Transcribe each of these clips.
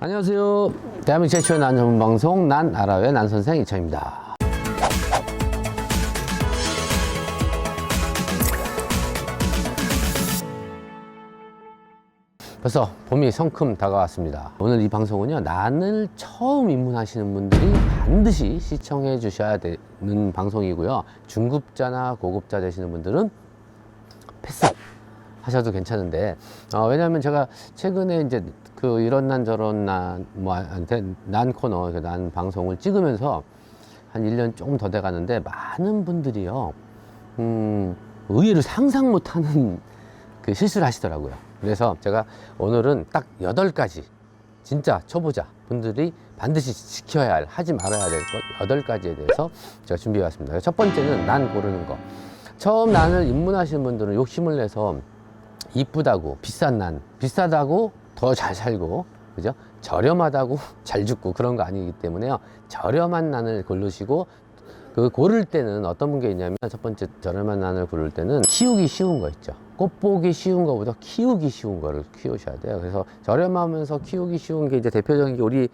안녕하세요. 대한민국 최초의 난 전문 방송 난 알아요의 난 선생 이창입니다. 벌써 봄이 성큼 다가왔습니다. 오늘 이 방송은요, 난을 처음 입문하시는 분들이 반드시 시청해 주셔야 되는 방송이고요. 중급자나 고급자 되시는 분들은 패스 하셔도 괜찮은데, 왜냐하면 제가 최근에 이제 이런 난 저런 난 코너, 난 방송을 찍으면서 한 1년 조금 더 돼 가는데, 많은 분들이요, 의외로 상상 못하는 실수를 하시더라고요. 그래서 제가 오늘은 딱 8가지, 진짜 초보자 분들이 반드시 지켜야 할, 하지 말아야 될 것 8가지에 대해서 제가 준비해 왔습니다. 첫 번째는 난 고르는 거. 처음 난을 입문하시는 분들은 욕심을 내서 이쁘다고, 비싼 난, 비싸다고 더 잘 살고, 그죠? 저렴하다고 잘 죽고 그런 거 아니기 때문에요. 저렴한 난을 고르시고, 고를 때는 어떤 분게 있냐면, 첫 번째 저렴한 난을 고를 때는 키우기 쉬운 거 있죠. 꽃 보기 쉬운 거보다 키우기 쉬운 거를 키우셔야 돼요. 그래서 저렴하면서 키우기 쉬운 게 이제 대표적인 게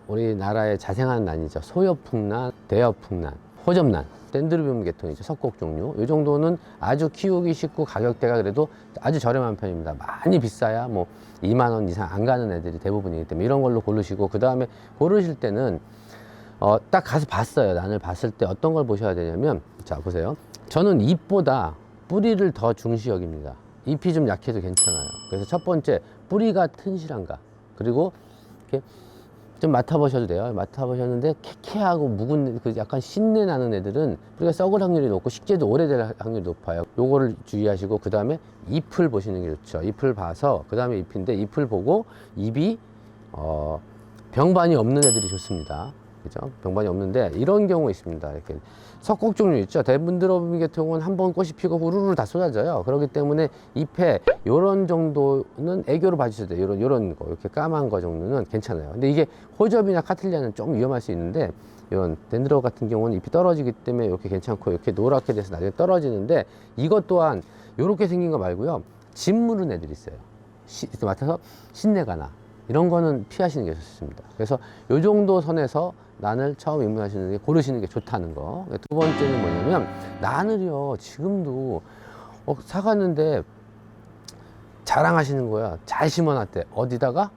우리나라의 자생하는 난이죠. 소여풍난, 대여풍난, 호접난, 덴드로비움 계통이죠. 석곡 종류. 이 정도는 아주 키우기 쉽고 가격대가 그래도 아주 저렴한 편입니다. 많이 비싸야 뭐 2만 원 이상 안 가는 애들이 대부분이기 때문에 이런 걸로 고르시고, 그 다음에 고르실 때는 딱 가서 봤어요. 난을 봤을 때 어떤 걸 보셔야 되냐면, 자 보세요. 저는 잎보다 뿌리를 더 중시 여깁니다. 잎이 좀 약해도 괜찮아요. 그래서 첫 번째, 뿌리가 튼실한가. 그리고 이렇게 좀 맡아보셔도 돼요. 맡아보셨는데 캐캐하고 묵은 약간 신내 나는 애들은 뿌리가 썩을 확률이 높고 식재도 오래될 확률이 높아요. 요거를 주의하시고, 그 다음에 잎을 보시는 게 좋죠. 잎을 봐서, 그 다음에 잎인데 잎을 보고 잎이 병반이 없는 애들이 좋습니다. 그죠? 병반이 없는데 이런 경우 있습니다. 이렇게 석곡 종류 있죠. 대문드러미 같은 경우는 한번 꽃이 피고 후루루 다 쏟아져요. 그렇기 때문에 잎에 요런 정도는 애교로 봐주셔야 돼요. 요런 거, 이렇게 까만 거 정도는 괜찮아요. 근데 이게 호접이나 카틀리아는 좀 위험할 수 있는데, 이런 덴드로 같은 경우는 잎이 떨어지기 때문에 이렇게 괜찮고, 이렇게 노랗게 돼서 나중에 떨어지는데, 이것 또한 요렇게 생긴 거 말고요, 짓 무른 애들이 있어요. 맡아서 신내가 나. 이런 거는 피하시는 게 좋습니다. 그래서 요 정도 선에서 난을 처음 입문하시는 게 고르시는 게 좋다는 거. 두 번째는 뭐냐면, 난을요, 지금도 사갔는데 자랑하시는 거야. 잘 심어놨대. 어디다가?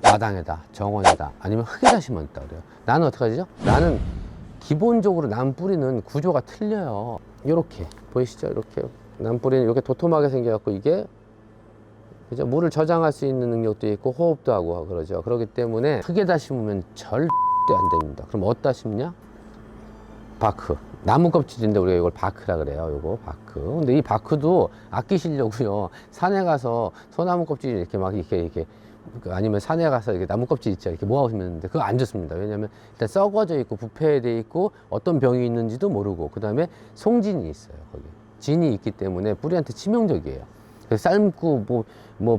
마당에다, 정원에다, 아니면 흙에다 심었다 그래요. 나는 어떻게 하죠? 나는 기본적으로 난 뿌리는 구조가 틀려요. 요렇게 보이시죠? 이렇게 난 뿌리는 이렇게 도톰하게 생겨갖고, 이게 그죠? 물을 저장할 수 있는 능력도 있고 호흡도 하고 그러죠. 그렇기 때문에 흙에다 심으면 절대 안 됩니다. 그럼 어디다 심냐? 바크. 나무 껍질인데 우리가 이걸 바크라 그래요. 요거 바크. 근데 이 바크도 아끼시려고요, 산에 가서 소나무 껍질 이렇게 막 이렇게 아니면 산에 가서 이렇게 나무 껍질 있죠. 이렇게 모아오시면 그거 안 좋습니다. 왜냐면 일단 썩어져 있고 부패돼 있고 어떤 병이 있는지도 모르고, 그 다음에 송진이 있어요. 거기 진이 있기 때문에 뿌리한테 치명적이에요. 그래서 삶고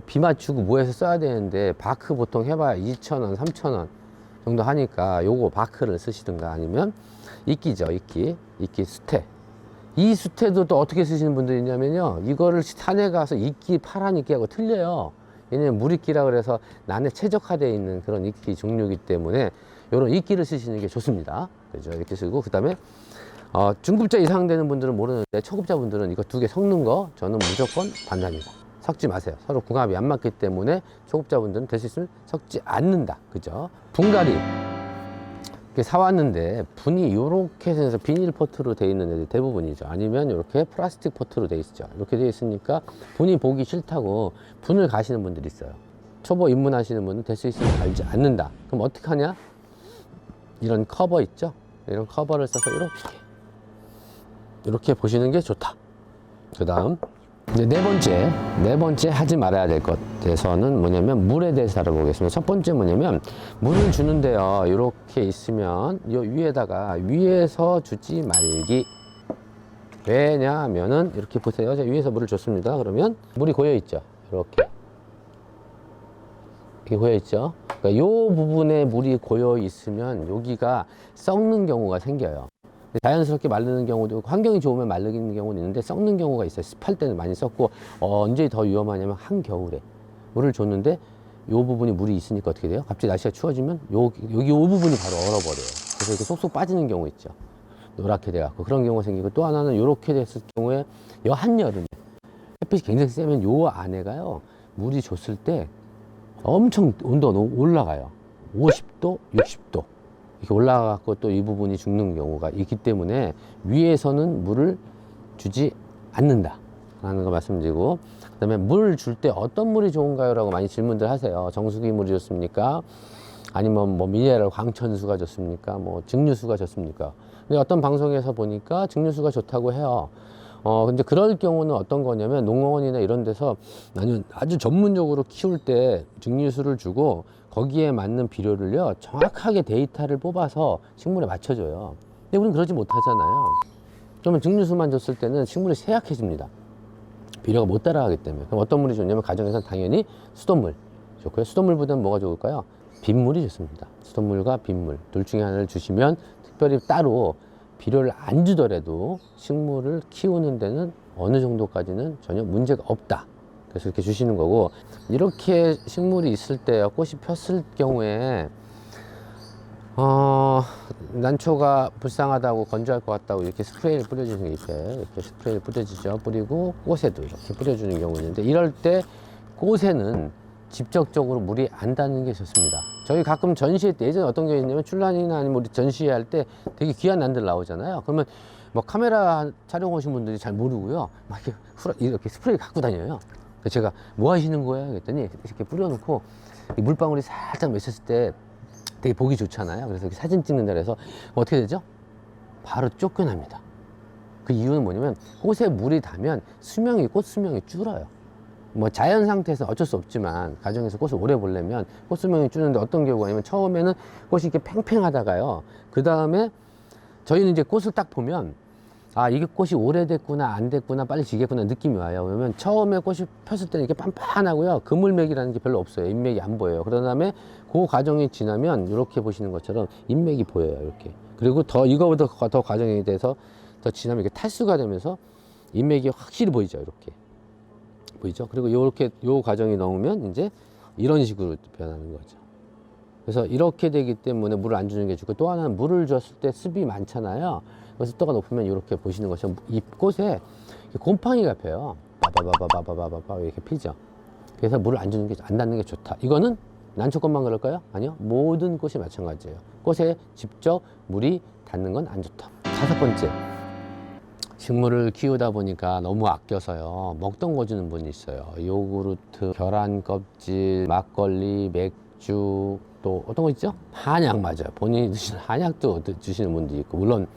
비 맞추고 뭐 해서 써야 되는데, 바크 보통 해봐야 2,000원, 3,000원 정도 하니까 요거 바크를 쓰시든가, 아니면 이끼죠. 이끼 수태. 이 수태도 또 어떻게 쓰시는 분들이 있냐면요, 이거를 산에 가서 이끼, 파란 이끼하고 틀려요. 얘는 물이끼라 그래서 난에 최적화되어 있는 그런 이끼 종류이기 때문에 요런 이끼를 쓰시는 게 좋습니다. 그죠? 이렇게 쓰고, 그 다음에 중급자 이상 되는 분들은 모르는데, 초급자 분들은 이거 2개 섞는 거 저는 무조건 반대합니다. 섞지 마세요. 서로 궁합이 안 맞기 때문에 초급자 분들은 될 수 있으면 섞지 않는다. 그죠? 분갈이 이렇게 사왔는데 분이 요렇게 해서 비닐 포트로 되어 있는 애들 대부분이죠. 아니면 이렇게 플라스틱 포트로 되어 있죠. 이렇게 되어 있으니까 분이 보기 싫다고 분을 가시는 분들이 있어요. 초보 입문하시는 분은 될 수 있으면 갈지 않는다. 그럼 어떻게 하냐? 이런 커버 있죠? 이런 커버를 써서 이렇게 보시는 게 좋다. 그 다음 네 번째 하지 말아야 될 것에서는 뭐냐면, 물에 대해서 알아보겠습니다. 첫 번째 뭐냐면, 물을 주는데요, 이렇게 있으면 요 위에서 주지 말기. 왜냐하면은 이렇게 보세요. 제가 위에서 물을 줬습니다. 그러면 물이 고여 있죠. 이렇게 고여 있죠. 그러니까 요 부분에 물이 고여 있으면 여기가 썩는 경우가 생겨요. 자연스럽게 마르는 경우도, 환경이 좋으면 마르는 경우는 있는데 썩는 경우가 있어요. 습할 때는 많이 썩고, 언제 더 위험하냐면 한겨울에 물을 줬는데 부분이 물이 있으니까 어떻게 돼요? 갑자기 날씨가 추워지면 여기 요 부분이 바로 얼어버려요. 그래서 이렇게 쏙쏙 빠지는 경우 있죠. 노랗게 돼갖고 그런 경우가 생기고, 또 하나는 이렇게 됐을 경우에 한여름에 햇빛이 굉장히 세면 요 안에가요, 물이 줬을 때 엄청 온도가 올라가요. 50도, 60도 이렇게 올라가고 또 이 부분이 죽는 경우가 있기 때문에 위에서는 물을 주지 않는다 라는 거 말씀드리고, 그 다음에 물 줄 때 어떤 물이 좋은가요? 라고 많이 질문들 하세요. 정수기 물이 좋습니까? 아니면 뭐 미네랄 광천수가 좋습니까? 뭐 증류수가 좋습니까? 근데 어떤 방송에서 보니까 증류수가 좋다고 해요. 근데 그럴 경우는 어떤 거냐면, 농어원이나 이런 데서 아주 전문적으로 키울 때 증류수를 주고 거기에 맞는 비료를요, 정확하게 데이터를 뽑아서 식물에 맞춰줘요. 근데 우리는 그러지 못하잖아요. 그러면 증류수만 줬을 때는 식물이 쇠약해집니다. 비료가 못 따라가기 때문에. 그럼 어떤 물이 좋냐면, 가정에서는 당연히 수돗물 좋고요. 수돗물보다는 뭐가 좋을까요? 빗물이 좋습니다. 수돗물과 빗물 둘 중에 하나를 주시면, 특별히 따로 비료를 안 주더라도 식물을 키우는 데는 어느 정도까지는 전혀 문제가 없다. 그래서 이렇게 주시는 거고, 이렇게 식물이 있을 때 꽃이 폈을 경우에 난초가 불쌍하다고 건조할 것 같다고 이렇게 스프레이를 뿌려주는 게 있어요. 이렇게 스프레이를 뿌려주죠. 뿌리고 꽃에도 이렇게 뿌려주는 경우 있는데, 이럴 때 꽃에는 직접적으로 물이 안 닿는 게 좋습니다. 저희 가끔 전시회 때, 예전에 어떤 게 있냐면, 출란이나 아니면 우리 전시회 할 때 되게 귀한 난들 나오잖아요. 그러면 뭐 카메라 촬영 오신 분들이 잘 모르고요, 막 이렇게 스프레이 갖고 다녀요. 그래서 제가 뭐 하시는 거예요? 그랬더니 이렇게 뿌려놓고 이 물방울이 살짝 맺혔을 때 되게 보기 좋잖아요. 그래서 이렇게 사진 찍는다 그래서 어떻게 되죠? 바로 쫓겨납니다. 그 이유는 뭐냐면, 꽃에 물이 닿으면 꽃 수명이 줄어요. 뭐 자연 상태에서 어쩔 수 없지만, 가정에서 꽃을 오래 보려면 꽃 수명이 줄는데, 어떤 경우가 아니면 처음에는 꽃이 이렇게 팽팽하다가요, 그 다음에 저희는 이제 꽃을 딱 보면, 이게 꽃이 오래됐구나 안 됐구나 빨리 지겠구나 느낌이 와요. 왜냐면 처음에 꽃이 폈을 때는 이렇게 빤빤하고요, 그물맥이라는 게 별로 없어요. 잎맥이 안 보여요. 그런 다음에 그 과정이 지나면 이렇게 보시는 것처럼 잎맥이 보여요. 이렇게. 그리고 이거보다 더 과정이 돼서 더 지나면 이렇게 탈수가 되면서 잎맥이 확실히 보이죠. 이렇게 보이죠. 그리고 이렇게 요 과정이 넘으면 이제 이런 식으로 변하는 거죠. 그래서 이렇게 되기 때문에 물을 안 주는 게 좋고, 또 하나는 물을 줬을 때 습이 많잖아요. 그래서 습도가 높으면 이렇게 보시는 것처럼 잎꽃에 곰팡이가 펴요. 바바바바바바바바 이렇게 피죠. 그래서 물을 안 주는 게, 안 닿는 게 좋다. 이거는 난초꽃만 그럴까요? 아니요. 모든 꽃이 마찬가지예요. 꽃에 직접 물이 닿는 건 안 좋다. 5번째. 식물을 키우다 보니까 너무 아껴서요, 먹던 거 주는 분이 있어요. 요구르트, 계란 껍질, 막걸리, 맥주, 또 어떤 거 있죠? 한약. 맞아요. 본인이 드시는 한약도 주시는 분도 있고, 물론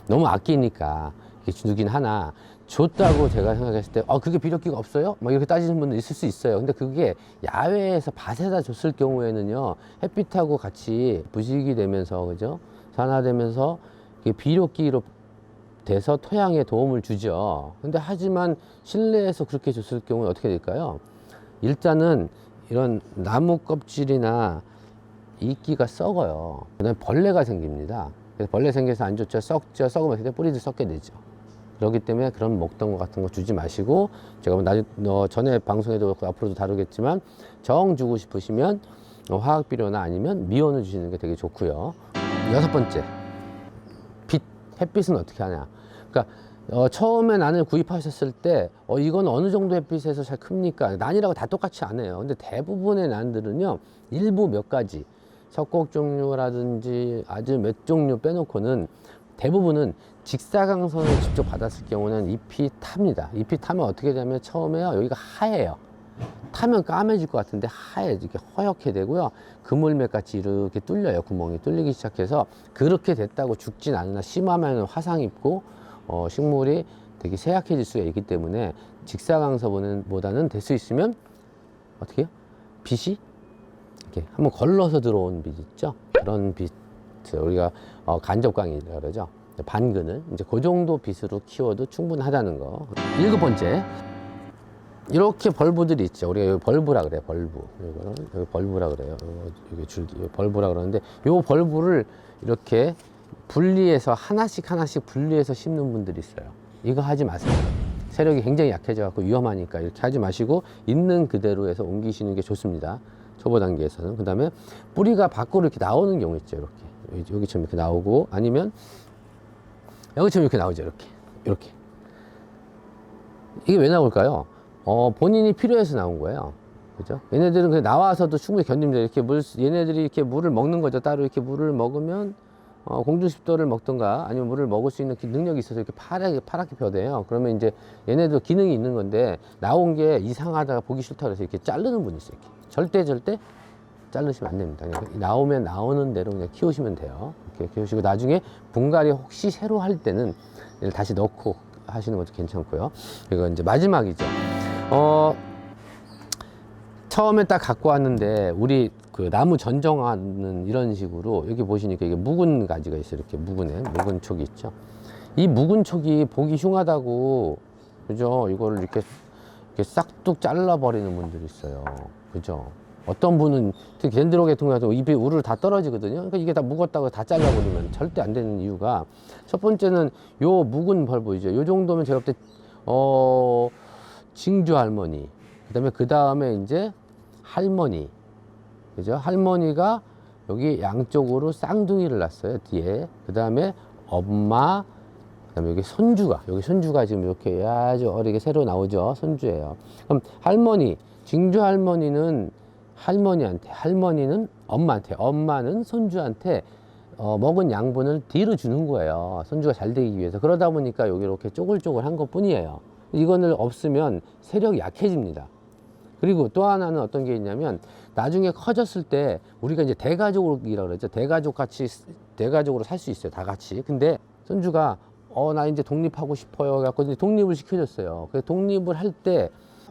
너무 아끼니까 이렇게 주긴 하나, 줬다고 제가 생각했을 때 그게 비료기가 없어요? 막 이렇게 따지는 분도 있을 수 있어요. 근데 그게 야외에서 밭에다 줬을 경우에는요, 햇빛하고 같이 부식이 되면서, 그죠? 산화되면서 이게 비료기로 돼서 토양에 도움을 주죠. 근데 하지만 실내에서 그렇게 줬을 경우에 어떻게 될까요? 일단은 이런 나무 껍질이나 이끼가 썩어요. 그다음에 벌레가 생깁니다. 그래서 벌레 생겨서 안 좋죠. 썩죠. 썩으면 그때 뿌리도 썩게 되죠. 그렇기 때문에 그런 먹던 거 같은 거 주지 마시고, 제가 전에 방송에도 그렇고 앞으로도 다루겠지만, 정 주고 싶으시면 화학 비료나 아니면 미온을 주시는 게 되게 좋고요. 6번째, 햇빛은 어떻게 하냐. 그러니까 처음에 난을 구입하셨을 때 이건 어느 정도 햇빛에서 잘 큽니까? 난이라고 다 똑같이 안 해요. 근데 대부분의 난들은요, 일부 몇 가지 석곡 종류라든지 아주 몇 종류 빼놓고는 대부분은 직사광선을 직접 받았을 경우는 잎이 탑니다. 잎이 타면 어떻게 되냐면, 처음에요, 여기가 하얘요. 타면 까매질 것 같은데 하얘, 이렇게 허옇게 되고요, 그물맥 같이 이렇게 뚫려요. 구멍이 뚫리기 시작해서. 그렇게 됐다고 죽진 않으나, 심하면 화상 입고 식물이 되게 쇠약해질 수가 있기 때문에, 직사광선보다는 될 수 있으면 어떻게 해요? 빛이 이렇게 한번 걸러서 들어온 빛 있죠? 그런 빛, 우리가 간접광이라고 그러죠. 반그늘, 이제 그 정도 빛으로 키워도 충분하다는 거. 7번째, 이렇게 벌브들이 있죠. 우리가 여기 벌브라 그래요. 벌브. 이거는 여기 벌브라 그래요. 여기 줄기, 벌브라 그러는데, 요 벌브를 이렇게 분리해서 하나씩 분리해서 심는 분들이 있어요. 이거 하지 마세요. 세력이 굉장히 약해져 갖고 위험하니까 이렇게 하지 마시고, 있는 그대로 해서 옮기시는 게 좋습니다. 초보 단계에서는. 그 다음에 뿌리가 밖으로 이렇게 나오는 경우 있죠. 이렇게. 여기처럼 이렇게 나오고, 아니면 여기처럼 이렇게 나오죠. 이렇게. 이게 왜 나올까요? 본인이 필요해서 나온 거예요. 그죠? 얘네들은 그냥 나와서도 충분히 견딥니다. 이렇게 얘네들이 이렇게 물을 먹는 거죠. 따로 이렇게 물을 먹으면, 공중식도를 먹든가 아니면 물을 먹을 수 있는 능력이 있어서 이렇게 파랗게 펴대요. 그러면 이제 얘네도 기능이 있는 건데, 나온 게 이상하다가 보기 싫다 그래서 이렇게 자르는 분이 있어요. 이렇게. 절대 자르시면 안 됩니다. 그냥 나오면 나오는 대로 그냥 키우시면 돼요. 이렇게 키우시고, 나중에 분갈이 혹시 새로 할 때는 얘를 다시 넣고 하시는 것도 괜찮고요. 이거 이제 마지막이죠. 처음에 딱 갖고 왔는데, 우리 그 나무 전정하는 이런 식으로, 여기 보시니까 이게 묵은 가지가 있어요. 이렇게 묵은 촉이 있죠. 이 묵은 촉이 보기 흉하다고, 그죠? 이거를 이렇게 싹둑 잘라버리는 분들이 있어요. 그죠? 어떤 분은 특히 덴드로 계통 같은 거 입에 우르르 다 떨어지거든요. 그러니까 이게 다 묵었다고 다 잘라버리면 절대 안 되는 이유가, 첫 번째는 요 묵은 벌 보이죠? 요 정도면 제가 볼 때, 징주 할머니. 그 다음에 이제 할머니. 그죠? 할머니가 여기 양쪽으로 쌍둥이를 낳았어요. 뒤에. 그 다음에 엄마. 그 다음에 여기 손주가 지금 이렇게 아주 어리게 새로 나오죠. 손주예요. 그럼 할머니, 징주 할머니는 할머니는 엄마한테, 엄마는 손주한테 먹은 양분을 뒤로 주는 거예요. 손주가 잘 되기 위해서. 그러다 보니까 여기 이렇게 쪼글쪼글한 것 뿐이에요. 이거는 없으면 세력이 약해집니다. 그리고 또 하나는 어떤 게 있냐면, 나중에 커졌을 때 우리가 이제 대가족이라고 그러죠. 대가족으로 살 수 있어요. 다 같이. 근데 손주가 나 이제 독립하고 싶어요. 그래갖고 이제 독립을 시켜줬어요. 그래서 독립을 할 때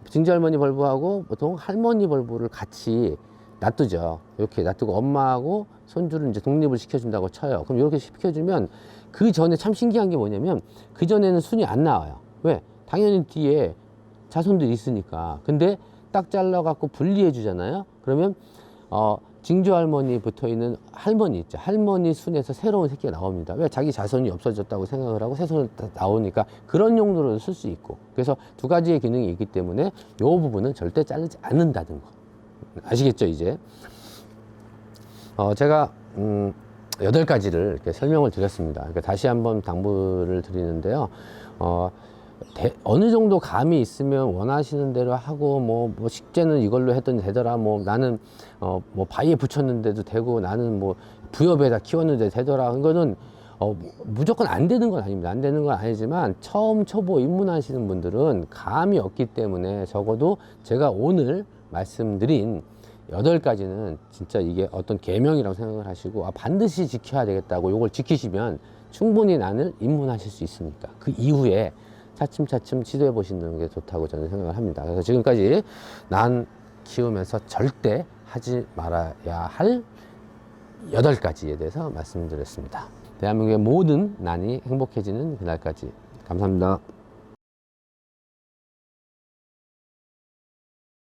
증조할머니 벌부하고 보통 할머니 벌부를 같이 놔두죠. 이렇게 놔두고 엄마하고 손주를 이제 독립을 시켜준다고 쳐요. 그럼 이렇게 시켜주면, 그 전에 참 신기한 게 뭐냐면, 그 전에는 순이 안 나와요. 왜? 당연히 뒤에 자손들이 있으니까. 근데 딱 잘라갖고 분리해 주잖아요. 그러면 징조 할머니 붙어 있는 할머니 있죠. 할머니 순에서 새로운 새끼가 나옵니다. 왜? 자기 자손이 없어졌다고 생각을 하고 새손이 나오니까 그런 용도로 쓸 수 있고. 그래서 두 가지의 기능이 있기 때문에 이 부분은 절대 자르지 않는다는 거. 아시겠죠, 이제? 제가 8가지를 이렇게 설명을 드렸습니다. 그러니까 다시 한번 당부를 드리는데요. 어느 정도 감이 있으면 원하시는 대로 하고, 뭐 식재는 이걸로 했더니 되더라, 나는 뭐 바위에 붙였는데도 되고, 나는 뭐 부엽에다 키웠는데 되더라. 이거는 무조건 안 되는 건 아닙니다. 안 되는 건 아니지만, 처음 초보 입문하시는 분들은 감이 없기 때문에, 적어도 제가 오늘 말씀드린 8가지는 진짜 이게 어떤 계명이라고 생각을 하시고, 반드시 지켜야 되겠다고, 요걸 지키시면 충분히 난을 입문하실 수 있으니까, 그 이후에 차츰차츰 시도해 보시는 게 좋다고 저는 생각을 합니다. 그래서 지금까지 난 키우면서 절대 하지 말아야 할 8가지에 대해서 말씀드렸습니다. 대한민국의 모든 난이 행복해지는 그날까지. 감사합니다.